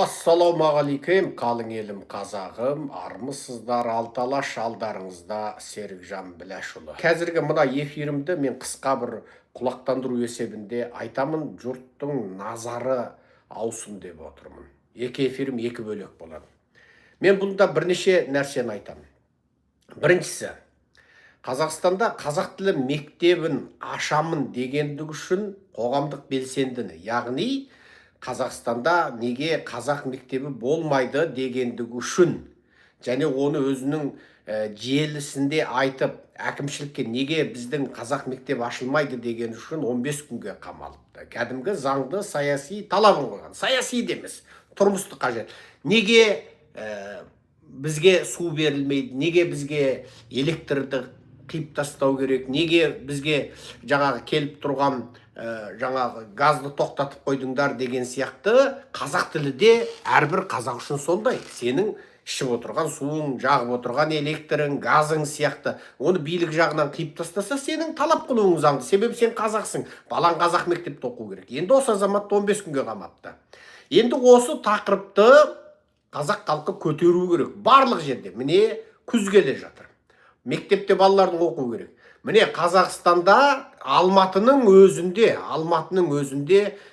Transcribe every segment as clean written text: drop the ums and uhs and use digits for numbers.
Ассалаумағалейкум, қалың елім қазағым, армысыздар, алталаш алдарыңызда Серікжан Біләшұлы. Қазіргі мына эфирімді мен қысқа бір құлақтандыру есебінде айтамын, жұрттың назары аусын деп отырмын. Екі эфирім екі бөлек болады. Мен бұнда бірнеше нәрсені айтамын. Біріншісі, Қазақстанда қазақ тілі мектебін ашамын дегендігі үшін қоғамдық белсендіні, яғни Қазақстанда неге қазақ мектебі болмайды дегендігі үшін және оны өзінің желісінде айтып, әкімшілікке неге біздің қазақ мектебі ашылмайды деген үшін 15 күнге қамалыпты. Кәдімгі заңды саяси талабын қойған. Саяси демес, тұрмыстық қажет. Неге бізге су берілмейді, неге бізге электрді қиып тастау керек, неге бізге жаңағы келіп тұрған жаңағы газды тоқтатып қойдыңдар деген сияқты қазақ тілі де әрбір қазақ үшін сондай. Сенің ішіп отырған суың, жағып отырған электрің, газың сияқты оны билік жағынан қиып тастаса, сенің талап қылуың заңды. Себебі сен қазақсың, балаң қазақ мектепте оқу керек. Енді осы азаматты 15 күнге қамапты. Енді осы тақырыпты қазақ халқы көтеру керек. Барлық жерде. Міне күз келе жатыр. Мектепте балалардың оқу керек. Міне Қазақстанда Алматының өзінде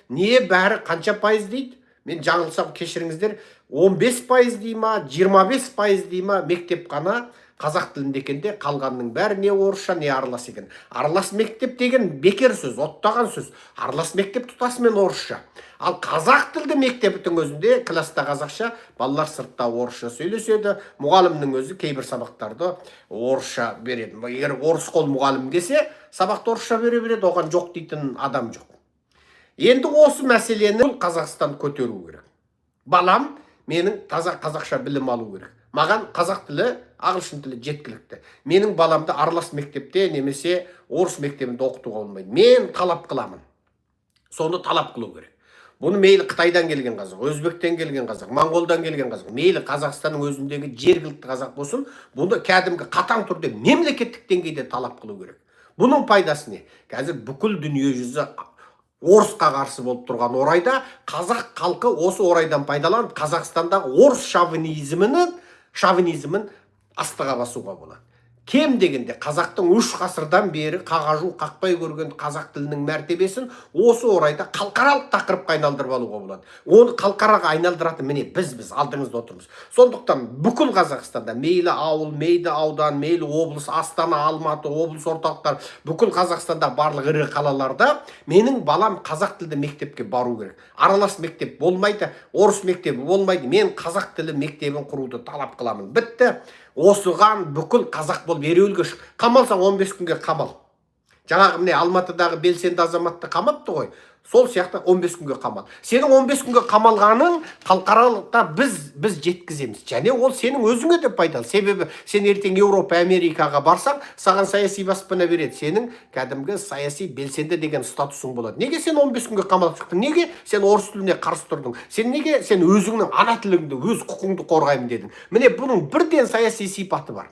не бәрі қанша пайыз дейді? Мен жаңылсам кешіріңіздер, 15% дей ма, 25% дей ма мектеп қана қазақ тілінде екенде, қалғанның бәрі не орысша, не аралас екен. Аралас мектеп деген бекер сөз, оттаған сөз. Аралас мектеп тұтасымен орысша. Ал қазақ тілді мектептің өзінде класста қазақша, балалар сыртта орысша сөйлеседі. Мұғалімнің өзі кейбір сабақтарды орысша береді. Егер орыс қол мұғалім келсе, сабақты орысша бере береді, оған жоқ дейтін адам жоқ. Енді осы мәселені Қазақстан көтеру керек. Балам менің таза қазақша білім алу керек. Маған қазақ тілі, ағылшын тілі жеткілікті. Менің баламды аралас мектепте немесе орыс мектебінде оқытуға болмайды. Мен талап қыламын. Соны талап қылу керек. Бұны мейлі Қытайдан келген қазақ, Өзбектен келген қазақ, Моңғолдан келген қазақ, мейлі Қазақстанның өзіндегі жергілікті қазақ болсын, бұны кәдімгі қатаң түрде мемлекеттік деңгейде талап қылу керек. Бұның пайдасы не? Қазір бүкіл дүние жүзі орысқа қарсы болып тұрған орайда қазақ халқы осы орайдан пайдаланып Қазақстандағы орыс шовинизмін астыға басуға болады. Кем дегенде қазақтың 3 ғасырдан бері қағажу қақпай көрген қазақ тілінің мәртебесін осы орайда халықаралық тақырыпқа айналдырып алуға болады. Оны халықараға айналдыратын міне біз алдыңызда отырмыз. Сондықтан бүкіл Қазақстанда мейлі ауыл, мейлі аудан, мейлі облыс, Астана, Алматы, облыс орталықтар, бүкіл Қазақстанда барлық ірі қалаларда менің балам қазақ тілді мектепке бару керек. Аралас мектеп болмайды, орыс мектебі болмайды. Мен қазақ тілі мектебін құруды талап қыламын. Бітті. Осыған бүкіл қазақ болып ереуілге шық. Қамалсаң 15 күнге қамал. Жаңағы міне Алматыдағы белсенді азаматты қамапты ғой. Сол сияқты 15 күнге қамал. Сенің 15 күнге қамалғаның халықаралықта біз жеткіземіз. Және ол сенің өзіңе де пайдалы. Себебі сен ертең Еуропа, Америкаға барсаң, саған саяси баспана береді. Сенің кәдімгі саяси белсенді деген статусың болады. Неге сен 15 күнге қамалып шықтың? Неге сен орыс тіліне қарсы тұрдың? Неге сен өзіңнің ана тіліңді, өз құқыңды қорғаймын дедің? Міне бұның бірден саяси сипаты бар.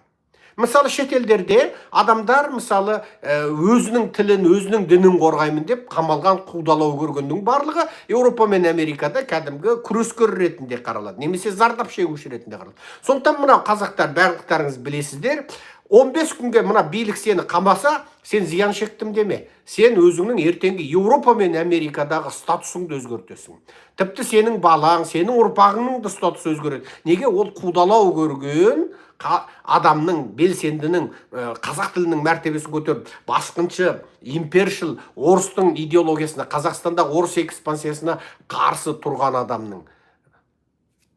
Мысалы шетелдерде адамдар мысалы өзінің тілін, өзінің дінін қорғаймын деп қамалған, қудалау көргеннің барлығы Еуропа мен Америкада кәдімгі күрескер ретінде қаралады, немесе зардап шегуші ретінде қаралады. Сондықтан мына қазақтар барлықтарыңыз білесіздер, 15 күнге мына билік сені қамаса, сен зиян шектім деме. Сен өзіңнің ертеңгі Еуропа мен Америкадағы статусыңды өзгертесің. Тіпті сенің балаң, сенің ұрпағыңның да статусы өзгереді. Неге? Ол қудалау көрген адамның, белсендінің, қазақ тілінің мәртебесін көтеріп, басқыншы, импершіл, орыстың идеологиясына, Қазақстанда орыс экспансиясына қарсы тұрған адамның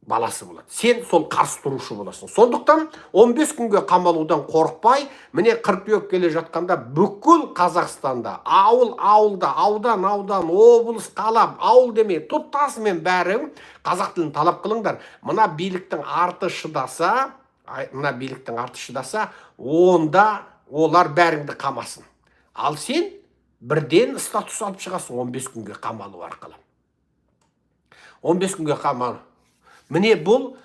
баласы болады. Сен сол қарсы тұрушы боласың. Сондықтан 15 күнге қамалудан қорықпай, міне қыркүйек келе жатқанда бүкіл Қазақстанда, ауылда, аудан, облыс, қала, ауыл демей, тұтасымен бәрі қазақ тілін талап қылыңдар. Мына биліктің арты шыдаса, онда олар бәріңді қамасын. Ал сен бірден статус алып шығасың 15 күнге қамалу арқылы. 15 күнге қамалу. Міне бұл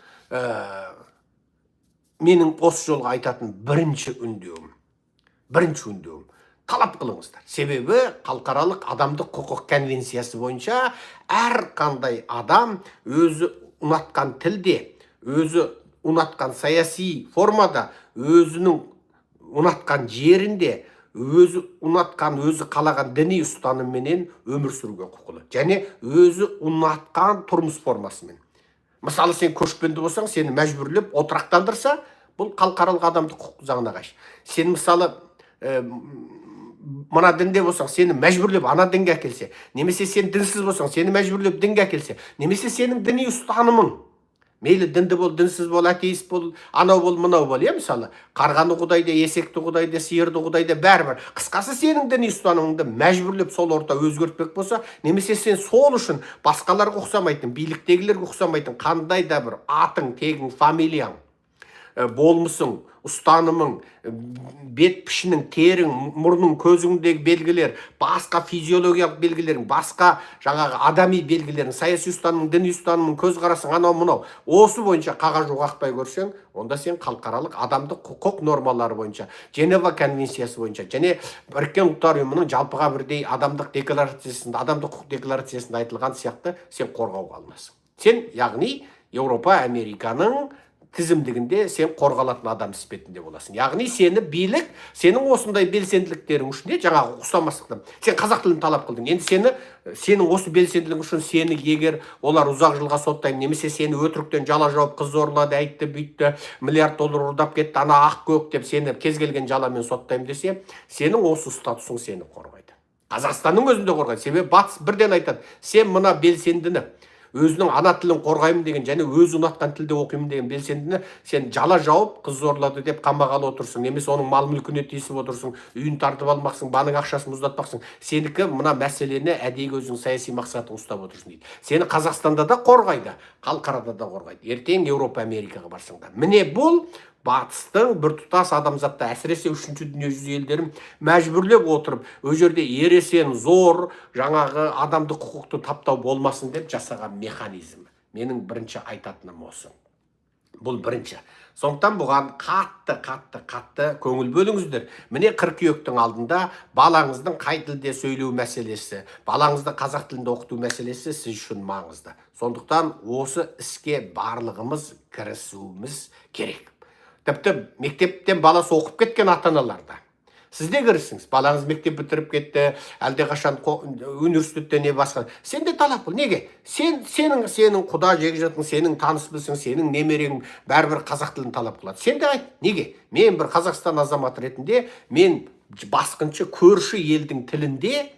менің осы жолға айтатын бірінші үндеуім. Талап қылыңыздар. Себебі халықаралық адамдық құқық конвенциясы бойынша әр қандай адам өзі ұнатқан тілде, өзі ұнатқан саяси формада, өзінің ұнатқан жерінде, өзі ұнатқан, өзі қалаған діни ұстанымменен өмір сүруге құқылы. Және өзі ұнатқан тұрмыс формасымен. Мысалы, сен көшпенді болсаң, сені мәжбүрлеп отырақтандырса, бұл халықаралық адамдық құқық заңына қайшы. Сен мысалы мына дінде болсаң, сені мәжбүрлеп ана дінге әкелсе, немесе сен дінсіз болсаң, сені мәжбүрлеп дінге әкелсе, немесе сенің діни ұстанымың, мейлі дінді бол, дінсіз бол, атеист бол, анау бол, мынау бол, мысалы, қарғаны құдайды, есекті құдайды, сиырды құдайды, бәрібір. Қысқасы, сенің діни ұстанымыңды мәжбүрлеп сол орта өзгертпек болса, немесе сен сол үшін басқаларға ұқсамайтын, биліктегілерге ұқсамайтын, қандай да бір атың, тегің, фамилияң, болмысың, ұстанымың, бет пішінің, терің, мұрның, көзіңдегі белгілер, басқа физиологиялық белгілерің, басқа жаңағы адами белгілерің, саяси ұстанымың, діни ұстанымың, көзқарасың, анау мынау, осы бойынша қағаз жоғалтпай көрсең, онда сен халықаралық адамдық құқық нормалары бойынша, Женева конвенциясы бойынша, және Біріккен ұлттар ұйымының жалпыға бірдей адамдық декларациясында, адамдық құқық декларациясында айтылған сияқты сен қорғауға алынасың. Сен, яғни, Еуропа, Американың тізімдігінде сен қорғалатын адам іспетінде боласың. Яғни сені билік, сенің осындай белсенділіктерің үшін де жаңағы ұқсамастықтан. Сен қазақ тілін талап қылдың. Енді сенің осы белсенділігің үшін сені егер олар ұзақ жылға соттайды, немесе сені өтіріктен жала жауып, қыз зорлады, айтты, бүйтті, миллиард доллар ұрдап кетті, ана ақ көк деп сені кез келген жаламен соттаймын десе, сенің осы статусың сені қорғайды. Қазақстанның өзінде қорғайды. Себебі батыс бірден айтады, сен мына белсендіні, өзінің ана тілін қорғаймын деген, және өзі ұнатқан тілде оқимын деген белсендіні сен жала жауып, қыз зорлады деп қамағалы отырсың, немесе оның мал мүлкіне тиісіп отырсың, үйін тартып алмақсың, банк ақшасын мұздатпақсың. Сенікі мына мәселені әдейі өзінің саяси мақсатын ұстап отырсың дейді. Сені Қазақстанда да қорғайды, халықарада да қорғайды. Ертең Еуропа, Америкаға барсаң да. Міне бұл батыстың біртұтас адамзатта, әсіресе үшінші дүниежүзі елдерін мәжбүрлеп отырып, ол жерде ересен, зор, жаңағы адамдық құқықты таптау болмасын деп жасаған механизм. Менің бірінші айтатыным осы. Бұл бірінші. Сондықтан бұған қатты көңіл бөліңіздер. Міне қыркүйектің алдында балаңыздың қай тілде сөйлеу мәселесі, балаңызды қазақ тілінде оқыту мәселесі сіз үшін маңызды. Сондықтан осы іске барлығымыз кірісуіміз керек. Тіпті мектептен баласы оқып кеткен ата-аналарда. Сіз де кірісіңіз. Балаңыз мектеп бітіріп кетті, әлде қашан университетте не басқа. Сен де талап қыл. Неге? Сенің құда жекжатың, сенің таныс білсің, сенің немерең бәрібір қазақ тілін талап қылады. Сен де айт. Неге? Мен бір Қазақстан азаматы ретінде, мен басқыншы көрші елдің тілінде,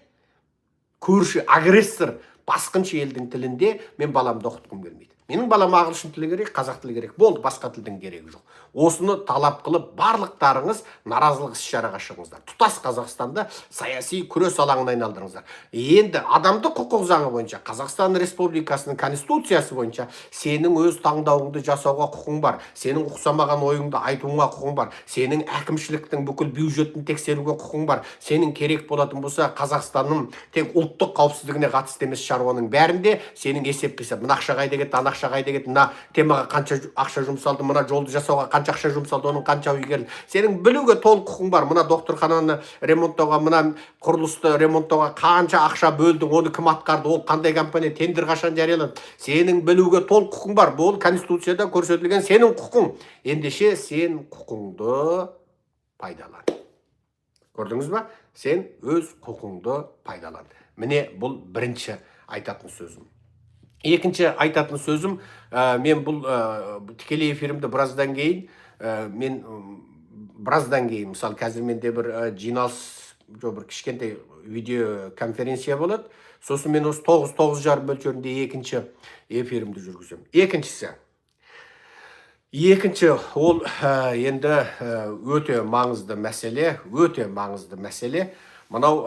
көрші агрессор басқыншы елдің тілінде мен баламды оқытқым келмейді. Менің балам ағылшын тілі керек, қазақ тілі керек. Болды, басқа тілдің керегі жоқ. Осыны талап қылып, барлықтарыңыз наразылық іс-шараға шығыңыздар. Тұтас Қазақстанда саяси күрес алаңына айналдырыңыздар. Енді адамдық құқық заңы бойынша, Қазақстан Республикасының конституциясы бойынша сенің өз таңдауыңды жасауға құқың бар. Сенің ұқсамаған ойыңды айтуыңа құқың бар. Сенің әкімшіліктің бүкіл бюджетін тексеруге құқың бар. Сенің керек болатын болса, Қазақстанның тек ұлттық қауіпсіздігіне қатысты емес шаруаның бәрінде сенің есеп-қисап, мына ақша қайда кетті, ана ақша қайда кетті, мына темаға қанша ақша жұмсалды, мына жолды жасауға қанша ақша жұмсалды, оның қанша игерілді. Сенің білуге толық құқың бар. Мына докторхананы ремонттауға, мына құрылысты ремонттауға қанша ақша бөлдің, оны кім атқарды, ол қандай компания, тендер қашан жарияланды. Сенің білуге толық құқың бар. Бұл конституцияда көрсетілген сенің құқың. Ендеше сен құқыңды пайдалан. Көрдіңіз ба? Сен өз құқыңды пайдалан. Міне бұл бірінші айтатын сөзім. Екінші айтатын сөзім, мен бұл тікелей эфирімді біраздан кейін, мысалы қазір менде бір жиналыс, бір кішкентай видео конференция болады. Сосын мен осы 9-9:30 мөлшерінде екінші эфирімді жүргіземін. Екінші, ол енді өте маңызды мәселе. Мынау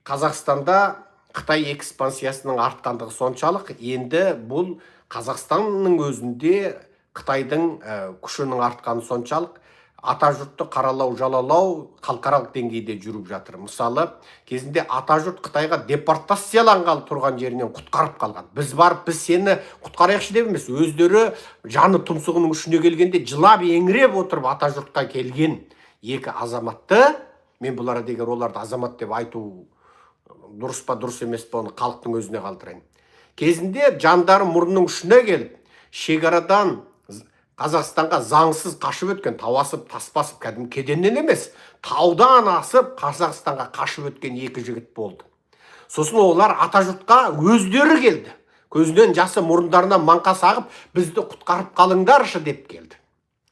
Қазақстанда Қытай экспансиясының артқандығы соншалық, енді бұл Қазақстанның өзінде Қытайдың күшінің артқаны соншалық, атажұртты қаралау, жалалау халықаралық деңгейде жүріп жатыр. Мысалы, кезінде атажұрт Қытайға депортацияланғалы тұрған жерінен құтқарып қалған. Біз сені құтқарайықшы деп емес, өздері жаны тұмсығының ұшына келгенде жылап еңіреп отырып атажұртқа келген екі азаматты, мен бұларға егер оларды азамат деп айту дұрыс па дұрыс емес па, оны халықтың өзіне қалдырайын. Кезінде жандары мұрнының ұшына келіп, шекарадан Қазақстанға заңсыз қашып өткен, тау асып, тас басып, кәдімгі кеденнен емес, таудан асып Қазақстанға қашып өткен екі жігіт болды. Сосын олар атажұртқа өздері келді. Көзінен жасы, мұрындарынан маңқа сағып, бізді құтқарып қалыңдаршы деп келді.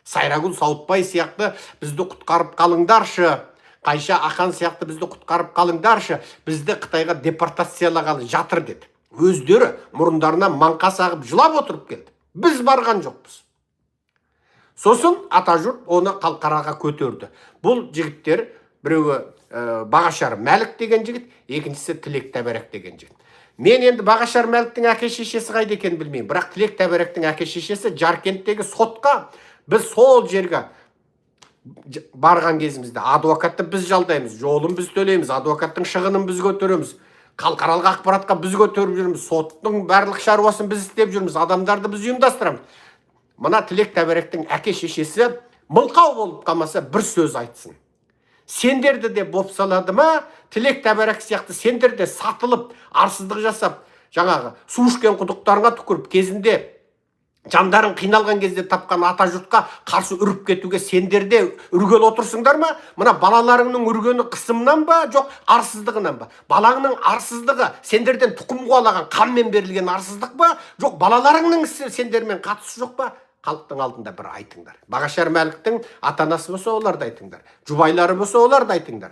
Сайрагүл Сауытбай сияқты бізді құтқарып қалыңдаршы, Қайша Ақан сияқты бізді құтқарып қалыңдаршы, бізді Қытайға депортациялағалы жатыр деді. Өздері мұрындарынан маңқа сағып жылап отырып келді. Біз барған жоқпыз. Сосын атажұрт оны қалқараға көтерді. Бұл жігіттер, біреуі Бағашар Мәлік деген жігіт, екіншісі Тілек Тәбәрәк деген жігіт. Мен енді Бағашар Мәліктің әке шешесі қайда екенін білмеймін, бірақ Тілек Тәбәрәктің әке шешесі Жаркенттегі сотқа біз сол жерге барған кезімізде адвокатты біз жалдаймыз, жолын біз төлейміз, адвокаттың шығынын біз көтереміз, халықаралық ақпаратқа біз көтеріп жүрміз, соттың барлық шаруасын біз істеп жүрміз, адамдарды біз ұйымдастырамыз. Мына Тілек Тәбәрәктің әке шешесі мылқау болып қалмаса бір сөз айтсын. Сендерді де бопсалады ма? Тілек Тәбәрәк сияқты сендер де сатылып, арсыздық жасап, жаңағы су ішкен құдықтарыңа түкіріп, кезінде жандарын қиналған кезде тапқан атажұртқа қарсы үріп кетуге сендер де үргел отырсыңдар ма? Мына балаларыңның үргені қысымнан ба, жоқ арсыздығынан ба? Балаңның арсыздығы сендерден тұқым қуалаған қанмен берілген арсыздық ба, жоқ балаларыңның ісі сендермен қатысы жоқ па? Халықтың алдында бір айтыңдар. Бағашар Мәліктің ата-анасы болса, оларды айтыңдар. Жұбайлары болса, оларды айтыңдар.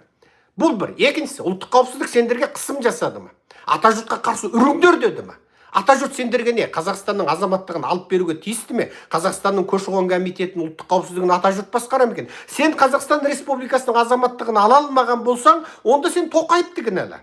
Бұл бір. Екіншісі, ұлттық қауіпсіздік сендерге қысым жасады ма? Атажұртқа қарсы үріңдер деді ма? Атажұрт сендерге не? Қазақстанның азаматтығын алып беруге тиісті ме? Қазақстанның көші-қон комитетінің ұлттық қауіпсіздігін атажұрт басқара ма екен? Сен Қазақстан Республикасының азаматтығын ала алмаған болсаң, онда сен Тоқаевты кінәла.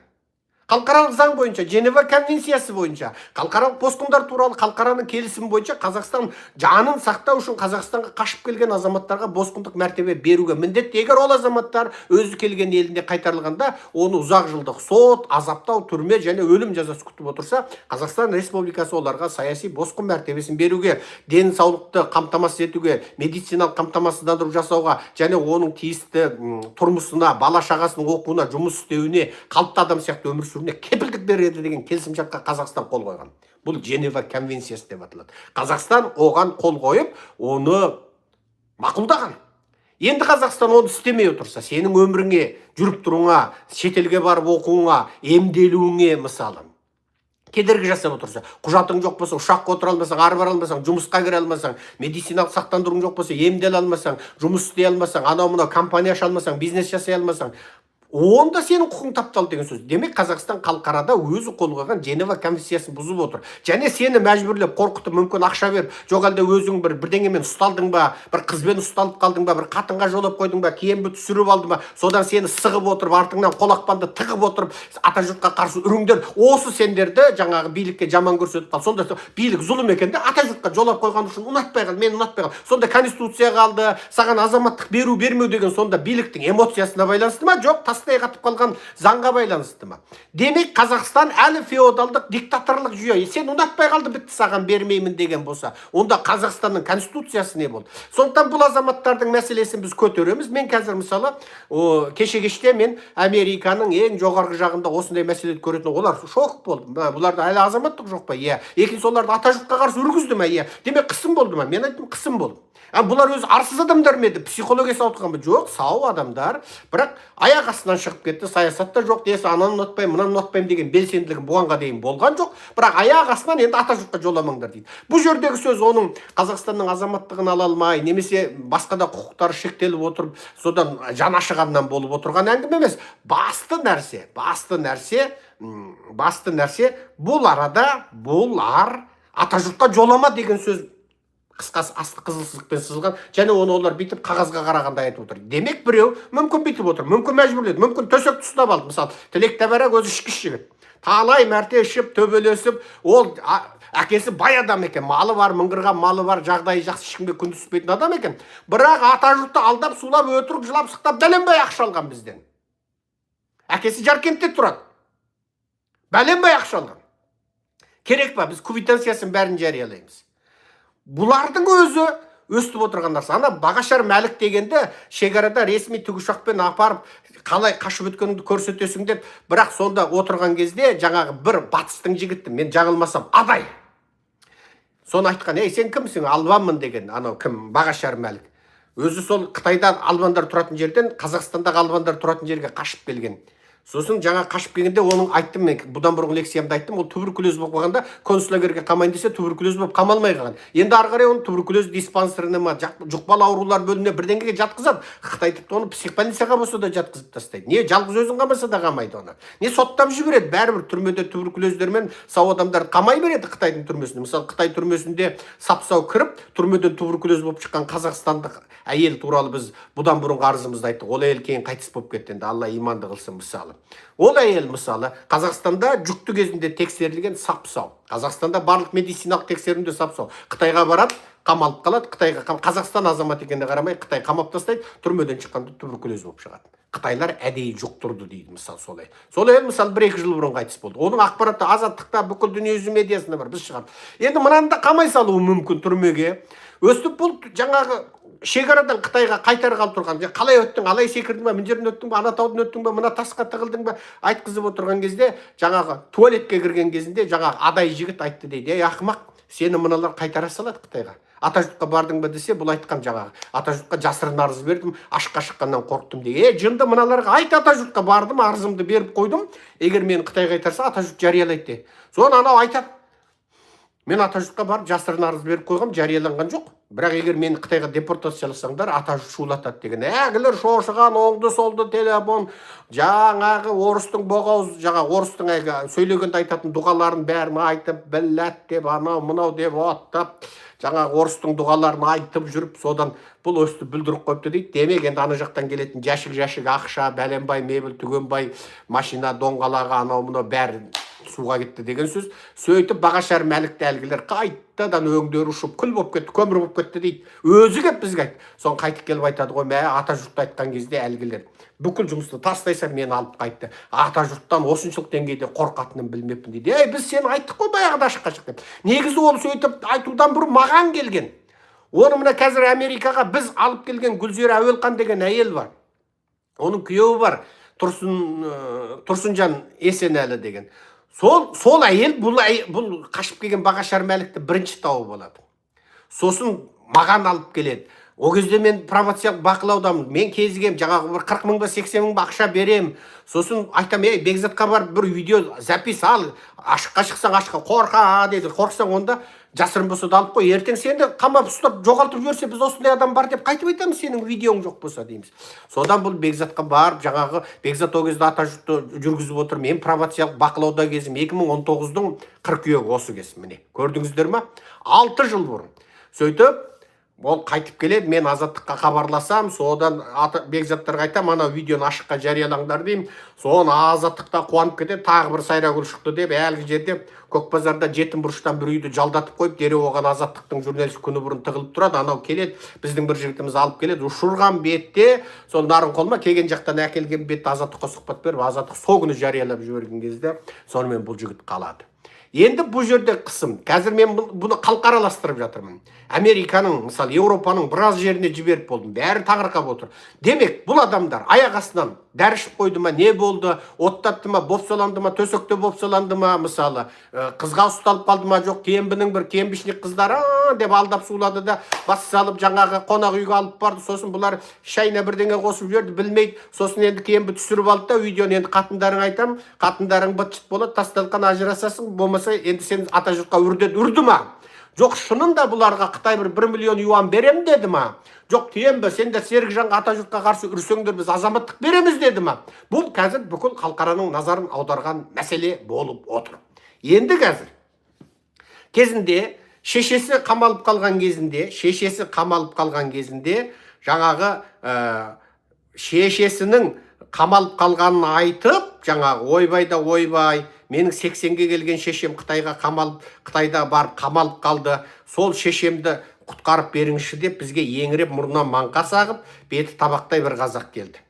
Халықаралық заң бойынша, Женева конвенциясы бойынша, халықаралық босқындар туралы халықараның келісімі бойынша Қазақстан жанын сақтау үшін Қазақстанға қашып келген азаматтарға босқындық мәртебе беруге міндетті. Егер ол азаматтар өзі келген еліне қайтарылғанда, оны ұзақ жылдық сот, азаптау, түрме және өлім жазасы күтіп отырса, Қазақстан Республикасы оларға саяси босқын мәртебесін беруге, денсаулықты қамтамасыз етуге, медициналық қамтамасыздандыру жасауға және оның тиісті тұрмысына, бала шағасының оқуына, жұмыс істеуіне, қалыпты адам сияқты өмір кепілдік береді деген келісімшартқа Қазақстан қол қойған. Бұл Женева конвенциясы деп аталады. Қазақстан оған қол қойып, оны мақұлдаған. Енді Қазақстан оны істемей отырса, сенің өміріңе, жүріп тұруыңа, шетелге барып оқуыңа, емделуіңе мысалы кедергі жасап отырса, құжатың жоқ болса, ұшаққа отыра алмасаң, ары бара алмасаң, жұмысқа кіре алмасаң, медициналық сақтандыруың жоқ болса, емделе алмасаң, жұмыс істей алмасаң, анау-мынау компания аша алмасаң, бизнес жасай алмасаң, онда сенің құқың тапталды деген сөз. Демек Қазақстан халықарада өзі қол қойған Женева конвенциясын бұзып отыр. Және сені мәжбүрлеп, қорқытып, мүмкін ақша беріп, жоқ әлде өзің бір бірдеңемен ұсталдың ба, бір қызбен ұсталып қалдың ба, бір қатынға жолап қойдың ба, киім түсіріп алды ма, содан сені сығып отырып, артыңнан қолақпанды тығып отырып, атажұртқа қарсы үріңдер. Осы сендерді жаңағы билікке жаман көрсетіп қал. Сонда билік зұлым екен де, атажұртқа жолап қойған үшін ұнатпай қал, мен ұнатпай қал. Сонда конституция қалды, саған азаматтық беру бермеу деген сонда биліктің эмоциясына байланысты ма, жоқ тастай қатып қалған заңға байланысты ма? Демек Қазақстан әлі феодалдық диктаторлық жүйе. Сен ұнатпай қалды, бітті, саған бермеймін деген болса, онда Қазақстанның конституциясы не болды? Сондықтан бұл азаматтардың мәселесін біз көтереміз. Мен қазір мысалы кеше-кеште мен Американың ең жоғарғы жағында осындай мәселелерді көретін, олар шок болды. Бұларда әлі азаматтық жоқ па? Иә. Екінші оларды атажұртқа қарсы үргізді ма? Иә. Демек қысым болды ма? Мен айттым, қысым болды. Бұлар өзі арсыз адамдар ма еді? Психологиясы ауытқан ба? Жоқ, сау адамдар. Бірақ аяқ астынан шығып кетті. Саясатта жоқ десе, ананы ұнатпаймын, мынаны ұнатпаймын деген белсенділігім бұғанға дейін болған жоқ. Бірақ аяқ астынан енді атажұртқа жоламаңдар дейді. Бұл жердегі сөз оның Қазақстанның азаматтығын ала алмай, немесе басқа да құқықтары шектеліп отырып, содан жан ашығаннан болып отырған әңгіме емес. Басты нәрсе бұл арада бұлар атажұртқа жолама деген сөз қысқасы асты қызыл сызықпен сызылған, және оны олар бүйтіп қағазға қарағанда айтып отыр. Демек біреу мүмкін бүйтіп отыр, мүмкін мәжбүрледі, мүмкін төсек ұстап алды. Мысалы, Тілек Тәбәрәк өзі ішкіш жігіт. Талай мәрте ішіп, төбелесіп, ол әкесі бай адам екен, малы бар, мыңғырған малы бар, жағдайы жақсы, ешкімге күн түспейтін адам екен. Бірақ атажұртты алдап, сулап, өтірік, жылап, сықтап, бәленбай ақша алған бізден. Әкесі Жаркентте тұрады. Бәленбай ақша алған. Керек па, біз квитанциясын бәрін жариялаймыз. Бұлардың өзі өстіп отырған нәрсе. Ана Бағашар Мәлік дегенде шекарада ресми тікұшақпен апарып қалай қашып өткеніңді көрсетесің деп, бірақ сонда отырған кезде жаңағы бір батыстың жігіті, мен жаңылмасам Адай, соны айтқан, ей сен кімсің, албанмын деген, анау кім, Бағашар Мәлік. Өзі сол Қытайдан албандар тұратын жерден Қазақстандағы албандар тұратын жерге қашып келген. Сосын жаңа қашып келгенде оның айттым, мен бұдан бұрын лекциямда айттым, ол туберкулез болып қалғанда концлагерьге қамайын десе туберкулез болып қамалмай қалған. Енді ары қарай оны туберкулез диспансеріне ма, жұқпалы аурулар бөліміне бірдеңеге жатқызады. Қытай тіпті оны психбольницаға болса да жатқызып тастайды. Не жалғыз өзін қамаса да қамайды оны. Не соттап жібереді, бәрібір түрмеде туберкулездермен сау адамдарды қамай береді Қытайдың түрмесінде. Мысалы Қытай түрмесінде сап-сау кіріп, түрмеден туберкулез болып шыққан қазақстандық әйел туралы біз бұдан бұрын арызымызды айттық. Ол әйел кейін қайтыс болып кетті. Енді Алла иманды қылсын мысалы. Ол әйел мысалы Қазақстанда жүкті кезінде тексерілген сап-сау. Қазақстанда барлық медициналық тексерімде сап-сау. Қытайға барады, қамалып қалады. Қазақстан азаматы екеніне қарамай Қытай қамап тастайды, түрмеден шыққанда туберкулез болып шығады. Қытайлар әдейі жұқтырды дейді мысалы солай. Сол әйел мысалы 1-2 жыл бұрын қайтыс болды. Оның ақпараты Азаттықта, бүкіл дүниежүзі медиасында бар, біз шығардық. Енді мынаны да қамай салуы мүмкін түрмеге. Өстіп бұл жаңағы шекарадан Қытайға қайтарғалы тұрған, қалай өттің, қалай секірдің ба, мына жерден өттің ба, ана таудан өттің ба, мына тасқа тығылдың ба, айтқызып отырған кезде, жаңағы туалетке кірген кезінде жаңағы Адай жігіт айтты дейді, ей ақымақ, сені мыналар қайтара салады Қытайға. Атажұртқа бардың ба десе, бұл айтқан жаңағы Атажұртқа жасырын арыз бердім, ашыққа шыққаннан қорықтым дейді. Жынды мыналарға айт, Атажұртқа бардым, арызымды беріп қойдым, егер мені Қытай қайтарса, Атажұрт жариялайды. Соны анау айтады, мен Атажұртқа барып жасырын арыз беріп қойғам, жарияланған жоқ. Бірақ егер мені Қытайға депортацияласаңдар, Атажұрт шулатады деген. Әгілер шошыған, оңды солды телефон, жаңағы орыстың боғауыз, жаңағы орыстың сөйлегенде айтатын дұғаларын бәрін айтып, біләт деп, анау мынау деп оттап, жаңағы орыстың дұғаларын айтып жүріп, содан бұл өсті бүлдіріп қойыпты дейді. Демек енді ана жақтан келетін жәшік ақша, бәленбай мебель, түгенбай машина, доңғалағы, анау мынау бәрі суға кетті деген сөз. Сөйтіп Бағашар Мәлікті әлгілер қайтадан өңдері ұшып күл болып кетті, көмір болып кетті дейді. Өзі кеп бізге айтты. Соны қайтып келіп айтады ғой, мә Атажұртты айтқан кезде әлгілер бүкіл жұмысты тастайса мені алып қайтты. Атажұрттан осыншылық деңгейде қорқатынын білмеппін дейді. Ей, біз сені айттық қой баяғыда ашыққа шық деп. Негізі ол сөйтіп айтудан бұрын маған келген. Оны мына қазір Америкаға біз алып келген Гүлзира Әуелқан деген әйел бар. Оның күйеуі бар, Тұрсынжан Есенәлі деген. Сол әйел бұл қашып келген Бағашар Мәлікті бірінші тауып алады. Сосын маған алып келеді. О кезде мен промоциялық бақылаудамын. Мен кезігем, жаңағы бір 40 мың ба 80 мың ба ақша берем. Сосын айтам, ей, Бекзатқа барып бір видео запись ал, ашыққа шықсаң ашыққа қорқа дейді. Қорқсаң онда жасырын болса да алып қой. Ертең сені қамап ұстап жоғалтып жіберсе, біз осындай адам бар деп қайтып айтамыз, сенің видеоң жоқ болса дейміз. Содан бұл Бекзатқа барып, жаңағы Бекзат о кезде Атажұртты жүргізіп отыр. Мен промоциялық бақылауда кезім 2019-дың қыркүйегі осы кез, міне. Көрдіңіздер ма? 6 жыл бұрын. Сөйтіп ол қайтып келеді, мен Азаттыққа хабарласам, содан Бекзаттарға айтам, ана видеоны ашыққа жариялаңдар деймін. Соны Азаттықта қуанып кетеді, тағы бір Сайрагүл шықты деп, әлгі жерде Көкбазарда жетім бұрыштан бір үйді жалдатып қойып, дереу оған Азаттықтың журналисті күні бұрын тығылып тұрады. Анау келеді, біздің бір жігітіміз алып келеді, ұшырған бетте, сол Нарынқолма келген жақтан әкелген бетте Азаттыққа сұхбат беріп, Азаттық сол күні жариялап жіберген кезде, сонымен бұл жігіт қалады. Енді бұл жерде қысым. Қазір мен бұны қалқараластырып жатырмын. Американың, мысалы, Еуропаның біраз жеріне жіберіп болдым. Бәрі тағырқап отыр. Демек, бұл адамдар аяқ астынан дәрі ішіп қойды ма, не болды, оттатты ма, бопсаланды ма, төсекте бопсаланды ма, мысалы, қызға ұсталып қалды ма, жоқ, кембінің бір кембішник қыздары деп алдап сулады да, бас салып жаңағы қонақ үйге алып барды. Сосын бұлар шайына бірдеңе қосып жіберді, білмейді. Сосын енді кембі түсіріп алды да, видеоны енді қатындарың айтам, қатындарың быт-шыт болады, тасталқан ажырасасың, болмаса енді сен Атажұртқа үрді ма? Жоқ, шынында бұларға Қытай бір 1 миллион юан берем деді ма? Жоқ, кембі, сендер Серікжанға Атажұртқа қарсы үрсеңдер, біз азаматтық береміз деді ма? Бұл қазір бүкіл халықараның назарын аударған мәселе болып отыр. Енді қазір кезінде шешесі қамалып қалған кезінде жаңағы шешесінің қамалып қалғанын айтып, жаңағы ойбай, менің 80-ге келген шешем Қытайда барып қамалып қалды. Сол шешемді құтқарып беріңізші деп бізге еңіреп мұрнынан маңқа сағып, беті табақтай бір қазақ келді.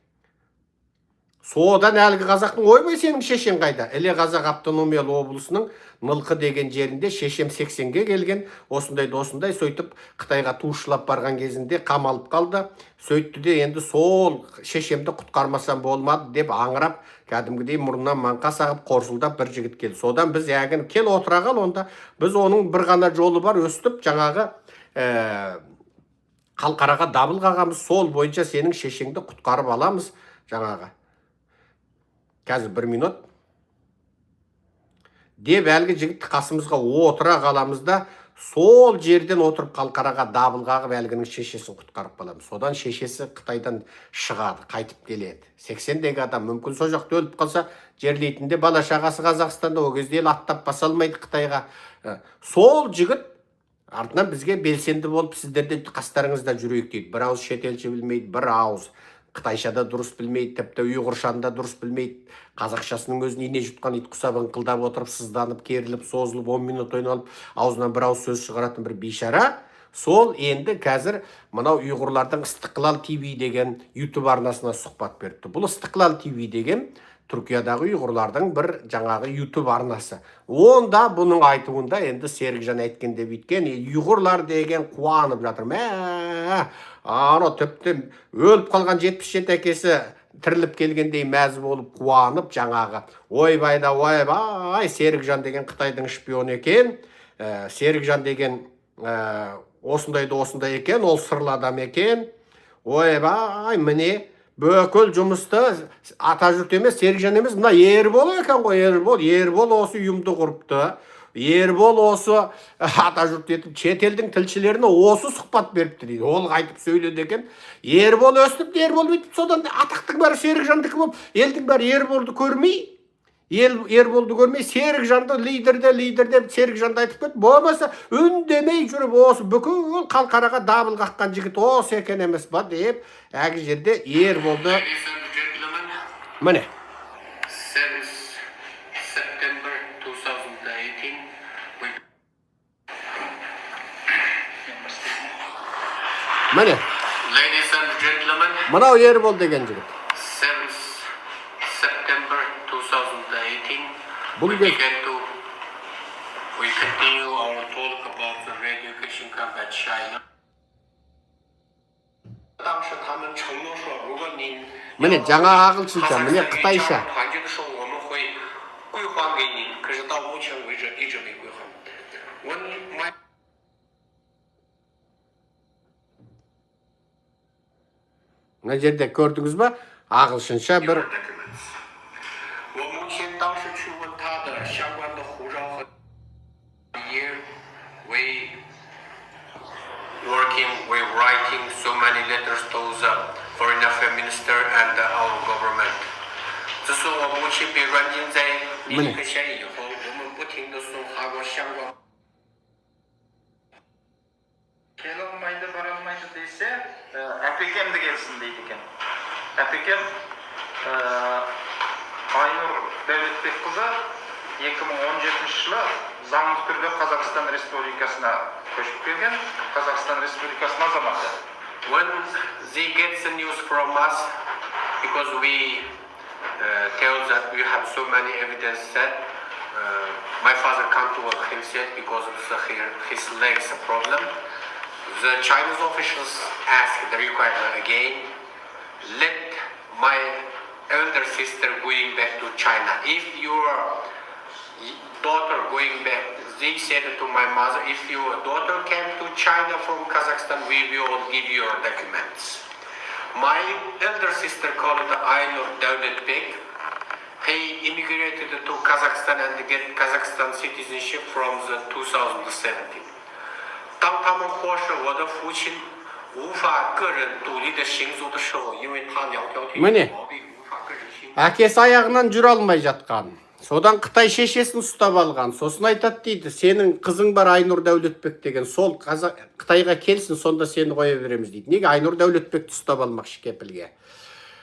Содан әлгі қазақтың ойбай сенің шешең қайда? Іле Қазақ автономиялы облысының Нылқы деген жерінде шешем 80-ге келген, осындай сөйтіп Қытайға туышылап барған кезінде қамалып қалды. Сөйтті де енді сол шешемді құтқармасам болмады деп аңырап, кәдімгідей мұрнынан маңқа сағып қорсылдап бір жігіт келді. Содан біз әгін кел отыра қал, онда біз оның бір ғана жолы бар, өстіп жаңағы қалқараға дабыл қағамыз, сол бойынша сенің шешеңді құтқарып аламыз жаңағы. Қазір 1 минут деп әлгі жігітті қасымызға отыра қаламызда, сол жерден отырып қалқараға дабыл қағып әлгінің шешесін құтқарып қаламыз. Содан шешесі Қытайдан шығады, қайтып келеді. 80-дегі адам мүмкін сол жақта өліп қалса, жерлейтінде бала шағасы Қазақстанда, ол кезде аттап баса алмайды Қытайға. Сол жігіт артынан бізге белсенді болып, сіздерде қастарыңызда жүрейік дейді. Бір ауыз шетелше білмейді, бір ауыз Қытайшада дұрыс білмейді, тіпті ұйғыршанда дұрыс білмейді. Қазақшасының өзін ине жұтқан ит құсап ыңқылдап отырып, сызданып, керіліп, созылып, 10 минут ойналып, аузынан бір ауыз сөз шығаратын бір бейшара. Сол енді қазір мынау ұйғырлардың Istiqlal TV деген YouTube арнасына сұхбат беріпті. Бұл Istiqlal TV деген Түркиядағы ұйғырлардың бір жаңағы YouTube арнасы. Онда бұның айтуында енді Серікжан айткенде бүйткен, ұйғырлар деген қуанып жатыр. Ано тіпті өліп қалған 77 әкесі тіріліп келгендей мәз болып қуанып жаңағы. Ойбайда ойбай, Серікжан деген Қытайдың шпионы екен. Серікжан деген осындай екен, ол сырлы адам екен. Ойбай, міне бөкіл жұмысты ата жұрт емес, Серікжан емес, мына Ербол екен ғой, Ербол осы ұйымды құрыпты. Ербол осы ата жұрт етіп, шетелдің тілшілеріне осы сұхбат беріпті дейді. Ол қайтып сөйледі екен. Ербол өстіп, Ербол бүйтіп, содан атақтың бәрі Серікжандікі болып, елдің бәрі Ерболды көрмей, Серікжанды лидерде Серікжанды айтып кетті. Болмаса үндемей жүріп, осы бүкіл қалқараға дабыл қаққан жігіт осы екен емес ба деп, әгі жерде Ерболды міне. Міне. Мынау Ербол деген жігіт. We continue our talk about the re-education camp at China. Міне жаңа ағылшынша, міне қытайша. Мына жерде көрдіңіз ба? Ағылшынша бір we're writing so many letters to the foreign affairs minister and our government. 这是我目前被软禁在立刻线以后，我们不停地送韩国相关。Келе алмайды, бара алмайды десе, әпекемді келсін дейді екен. Әпекем Айнұр Дәулетбекқызы 2017 жылы заңды түрде Қазақстан Республикасына көшіп келген, Қазақстан Республикасының азаматы. When they get the news from us, because we tell that we have so many evidence that my father can't work himself because of his legs problem. The Chinese officials asked the requirement again, let my elder sister going back to China. If your daughter going back, they said to my mother, if your daughter came to China from Kazakhstan, we will give you your documents. My elder sister called Aynur Davletbek. He immigrated to Kazakhstan and get Kazakhstan citizenship from the 2017. 当他们获释我的父亲无法个人独立的行走的时候，因为他两条腿毛病无法个人行走。Әкесі аяғынан жүре алмай жатқан. Содан Қытай шешесін ұстап алған. Сосын айтады дейді, сенің қызың бар Айнұр Дәулетбек деген, сол Қытайға келсін, сонда сені қоя береміз дейді. Неге Айнұр Дәулетбекті ұстап алмақшы кепілге?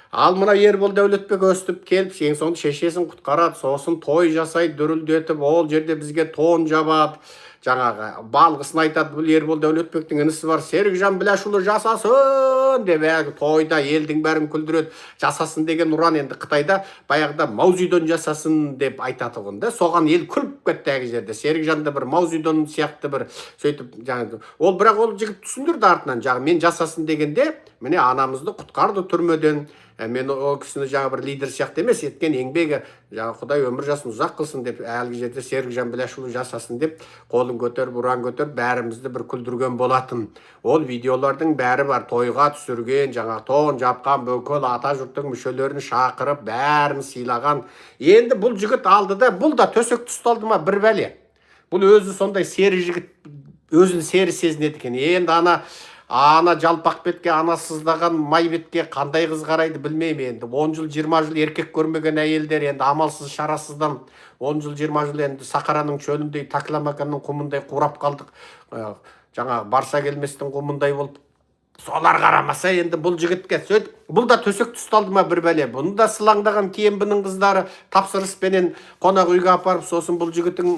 Ал мына Ербол Дәулетбек өстіп келіп, сен соны шешесін құтқарады, сосын той жасайды, дүрілдетіп, ол жерде бізге тон жабады. жаңағы балғысын айтады, бұл Ербол Дәулетбектің інісі бар, Серікжан Біләшұлы жасасын деп, тойда елдің бәрін күлдіреді, жасасын деген ұран. Енді Қытайда баяғыда Маузидон жасасын деп айтады ғой да, соған ел күліп кетті әгі жерде. Серікжан да бір Маузидон сияқты бір сөйтіп жаңағы, ол бірақ ол жігіт түсіндірді артынан, жаңағы мен жасасын дегенде, міне анамызды құтқарды түрмеден, мен ол кісіні жаңа бір лидер сияқты емес, еткен еңбегі, жаңа Құдай өмір жасын ұзақ қылсын деп, әлгі жерде Серікжан Біләшұлы жасасын деп, қолын көтеріп, ұран көтеріп, бәрімізді бір күлдірген болатын. Ол видеолардың бәрі бар, тойға түсірген, жаңа тон жапқан бүкіл ата жұрттың мүшелерін шақырып, бәрін сыйлаған. Енді бұл жігіт алды да, бұл да төсек ұсталды ма бір бәле. Бұл өзі сондай сері жігіт, өзін сері сезінеді екен. Енді ана жалпақ бетке, ана сыздаған май бетке қандай қыз қарайды білмеймін. Енді 10 жыл 20 жыл еркек көрмеген әйелдер енді амалсыз шарасыздан 10 жыл 20 жыл енді Сахараның чөліндей, Такламаканның құмындай қурап қалдық. Жаңағы барса келместің құмындай болып, солар қарамаса енді бұл жігітке сөйтіп, бұл да төсек ұсталды ма бір бәле. Бұны да сылаңдаған кембінің қыздары тапсырыспенен қонақ үйге апарып, сосын бұл жігіттің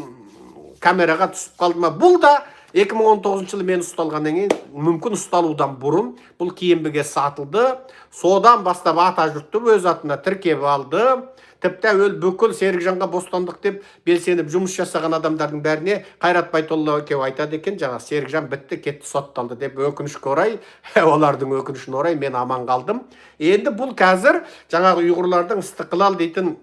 камераға түсіп қалды ма. Бұл да 2019 жылы мен ұсталғаннан кейін, мүмкін ұсталудан бұрын бұл киімбіге сатылды. Содан бастап ата жұртты өз атына тіркеп алды. Тіпті бүкіл Серікжанға бостандық деп белсеніп жұмыс жасаған адамдардың бәріне Қайрат Байтолла кеп айтады екен, жаңа Серікжан бітті, кетті, сотталды деп. Өкінішке орай, олардың өкінішіне орай мен аман қалдым. Енді бұл қазір жаңағы ұйғырлардың Истиқлал дейтін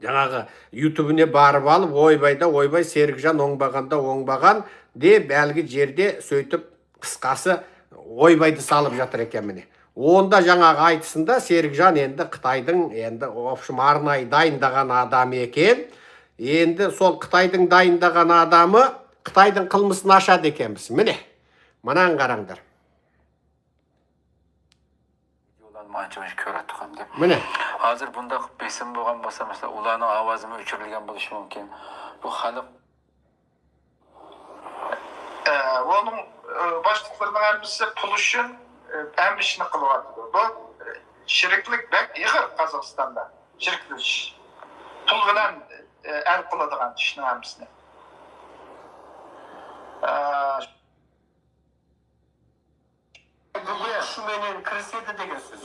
жаңағы ютубіне барып алып, ойбай Серікжан оңбағанда оңбаған деп әлгі жерде сөйтіп қысқасы ойбайды салып жатыр екен міне. Онда жаңағы айтысында Серікжан енді Қытайдың енді арнайы дайындаған адамы екен. Енді сол Қытайдың дайындаған адамы Қытайдың қылмысын ашады екенбіз. Міне, мынаны қараңдар. Міне. Hazır bunda besim болған болса, mesela ulanın avazımı өшірілген болушы мүмкін. Бұл халық оның başlıklarından әрбірісі пұл үшін әмбішіні қылып атыр. Бұл шіріклік бәк иғыр Қазақстанда. Шіріклік пұл білән әл қыладыған ішінің әмбісіне. Шуменен кіріседі деген сөз.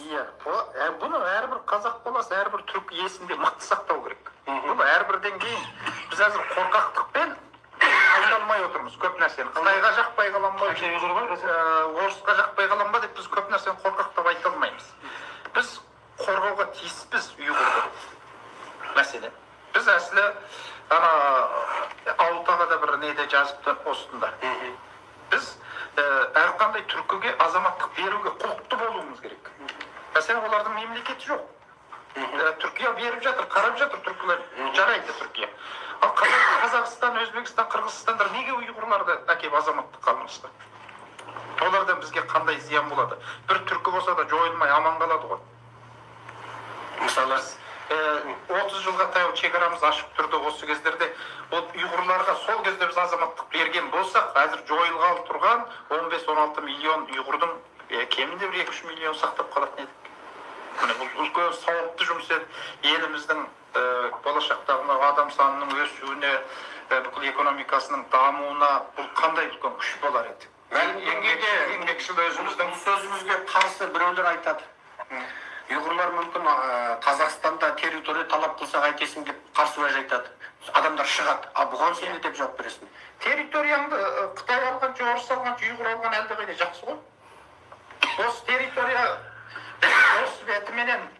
Бұны әрбір қазақ баласы, әрбір түрік есінде мықты сақтау керек. Бұл әрбірден кейін біз әзір қорқақтықпен айта алмай отырмыз көп нәрсені. Қытайға жақпай қаланба, орысқа жақпай қаланба деп біз көп нәрсені қорқақтап айта алмаймыз. Біз қорғауға тиіспіз ұйғырды мәселе. Біз әсілі Аутаға да бір неде жазыпты осында. Біз әрқандай түркіге азаматтық беруге құқықты болуымыз керек. Мәселен, олардың мемлекеті жоқ. Түркия беріп жатыр, қарап жатыр түркілер, жарайды Түркия. Ал Қазақстан, Өзбекстан, Қырғызстандар неге ұйғырларды әкеп азаматтық алмасты? Олардан бізге қандай зиян болады? Bir түркі болса да жойылмай аман қалады ғой. Мысалы, 30 жылға таяу шекарамыз ашып тұрды осы кездерде. Ол ұйғырларға сол кезде біз азаматтық берген болсақ, әзір жойылғалы тұрған 15-16 миллион ұйғырдың кемінде 2-3 миллион сақтап қалатын едік. Бұл үлкен сауапты жұмыс еді. Еліміздің болашақтағы адам санының өсуіне, бүкіл экономикасының дамуына бұл қандай үлкен күш болар еді. Еңбекшіл өзіміздің сөзімізге қарсы біреулер айтады. Ұйғырлар мүмкін Қазақстанда территория талап қылса қайтесің деп қарсы уәж айтады. Адамдар шығады. Бұған сені деп жауап бересің. Территорияңды Қытай алғанша, орыс алғанша, ұйғыр алған әлде қайда жақсы ғой. Осы территория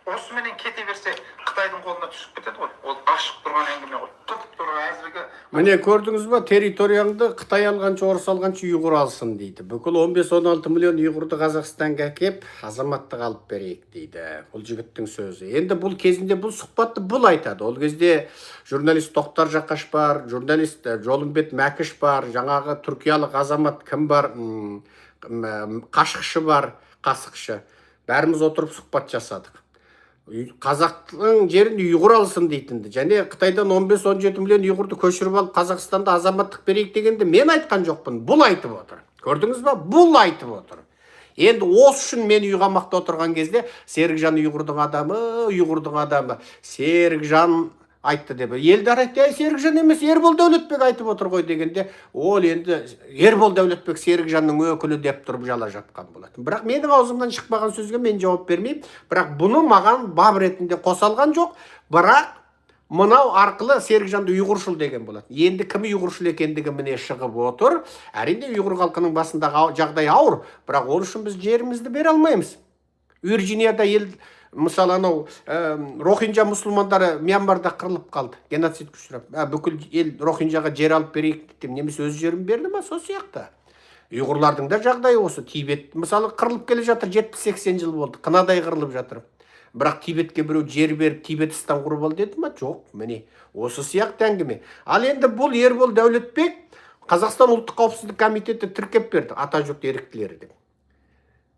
осыменен кете берсе Қытайдың қолына түсіп кетеді ғой. Ол ашық тұрған әңгіме ғой. Тұр әзірге. Міне көрдіңіз ба, территорияңды Қытай алғанша, орыс алғанша ұйғыр алсын дейді. Бүкіл 15-16 миллион ұйғырды Қазақстанға кеп азаматтық алып берейік дейді. Бұл жігіттің сөзі. Енді бұл кезінде бұл сұхбатты бұл айтады. Ол кезде журналист Тоқтар Жақаш бар, журналист Жолымбет Мәкіш бар, жаңағы түркиялық азамат кім бар, Қашықшы бар, Қасықшы. Бәріміз отырып сұхбат жасадық. Қазақтың жерін ұйғыр алсын дейтінді. Және Қытайдан 15-17 миллион ұйғырды көшіріп алып Қазақстанда азаматтық берейік дегенде мен айтқан жоқпын. Бұл айтып отыр. Көрдіңіз ба? Бұл айтып отыр. Енді осы үшін мен үйғамақта отырған кезде Серікжан ұйғырдың адамы. Серікжан айтты деп. Елдар айтты, Серікжан емес, Ербол Дәулетбек айтып отыр ғой дегенде, ол енді Ербол Дәулетбек Серікжанның өкілі деп тұрып жала жатқан болатын. Бірақ менің аузымнан шықпаған сөзге мен жауап бермеймін. Бірақ бұны маған бап ретінде қосалған жоқ. Бірақ мынау арқылы Серікжанды ұйғыршыл деген болатын. Енді кім ұйғыршыл екендігі міне шығып отыр. Әрине ұйғыр халқының басындағы жағдай ауыр, бірақ ол үшін біз жерімізді бере алмаймыз. Вирджинияда ел, мысалы анау Рохинджа мұсылмандары Мьянмарда қырылып қалды, геноцид ұшырап. Бүкіл ел Рохинджаға жер алып берейік деп, немесе өз жерін берді ма, сол сияқты. Ұйғырлардың да жағдайы осы. Тибет мысалы қырылып келе жатыр, 70-80 жыл болды, қынадай қырылып жатыр. Бірақ Тибетке біреу жер беріп, Тибетстан құрып ал деді ма? Жоқ, міне осы сияқты әңгіме. Ал енді бұл Ербол Дәулетбек Қазақстан ұлттық қауіпсіздік комитеті тіркеп берді, атажұрт еріктілері деп.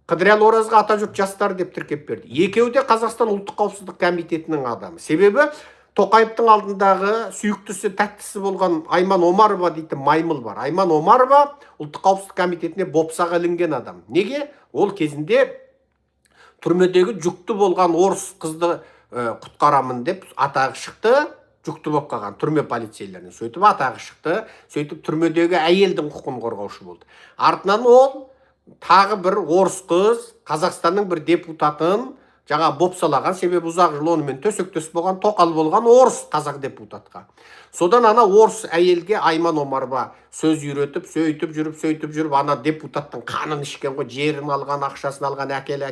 Қыдырәлі Оразға атажұрт жастары деп тіркеп берді. Екеуі де Қазақстан ұлттық қауіпсіздік комитетінің адамы. Себебі Тоқаевтың алдындағы сүйіктісі, тәттісі болған Айман Омарова дейтін маймыл бар. Айман Омарова ұлттық қауіпсіздік комитетіне бопсаға ілінген адам. Неге? Ол кезінде түрмедегі жүкті болған орыс қызды құтқарамын деп атағы шықты, жүкті болып қалған түрме полицейлеріне. Сөйтіп атағы шықты, сөйтіп түрмедегі әйелдің құқын қорғаушы болды. Артынан ол тағы бір орыс қыз, Қазақстанның бір депутатын жаңа бопсалаған, себебі ұзақ жыл онымен төсектес болған, тоқал болған орыс қазақ депутатқа. Содан ана орыс әйелге Айман Омарова сөз үйретіп, сөйтіп жүріп, ана депутаттың қанын ішкен ғой, жерін алған, ақшасын алған, әкел